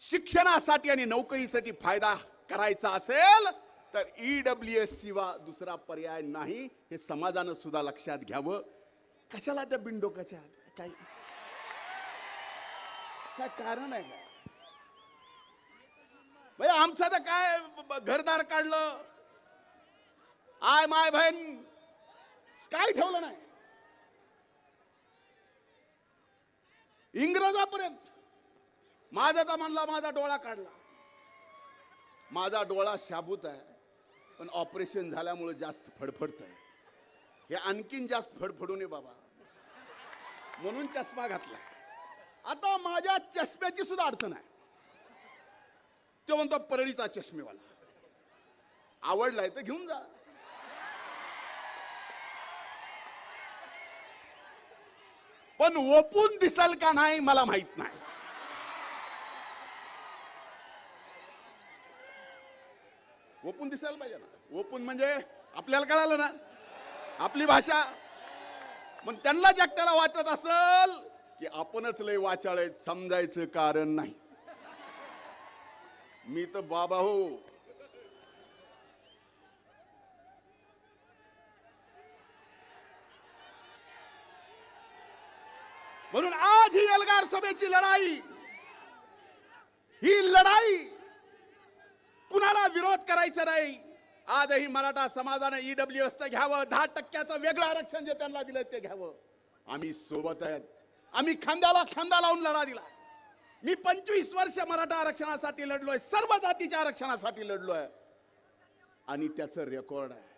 शिक्षणासाठी आणि नोकरीसाठी फायदा करायचा असेल तर ईडब्ल्यूएस शिवाय दुसरा पर्याय नाही, हे समाजानं सुद्धा लक्षात घ्यावं. कशाला त्या बिनडोकाच्या काय काय कारण आहे काय? म्हणजे आमचं तर काय घरदार काढलं, आय माय बहीण काय ठेवलं नाही. इंग्रजापर्यंत माझा तर म्हणला, माझा डोळा काढला. माझा डोळा शाबूत आहे, पण ऑपरेशन झाल्यामुळे जास्त फडफडत आहे. हे आणखीन जास्त फडफडू नये बाबा, म्हणून चष्मा घातला. आता माझ्या चष्म्याची सुद्धा अडचण आहे. तो म्हणतो परळीचा चष्मेवाला, आवडलाय तर घेऊन जा. पण ओपून दिसल का नाही मला माहित नाही. ओपून दिसायला पाहिजे ना. ओपून म्हणजे आपल्याला कळालं ना आपली भाषा. मग त्यांना जगत्याला वाचत असल की आपणच लय वाचाळ, समजायचं कारण नाही. मी तर बाबा हो, म्हणून आज ही एल्गार सभेची लढाई, ही लढाई कुणाला विरोध करायचा नाही. आजही मराठा समाजाने ईडब्ल्यूएस घ्यावं, 10% वेगळं आरक्षण जे त्यांना दिलं ते घ्यावं. आम्ही सोबत आहेत. आम्ही खांद्याला खांदा लावून लढा दिला. मी 25 वर्ष मराठा आरक्षणासाठी लढलोय, सर्व जातीच्या आरक्षणासाठी लढलोय, आणि त्याचं रेकॉर्ड आहे.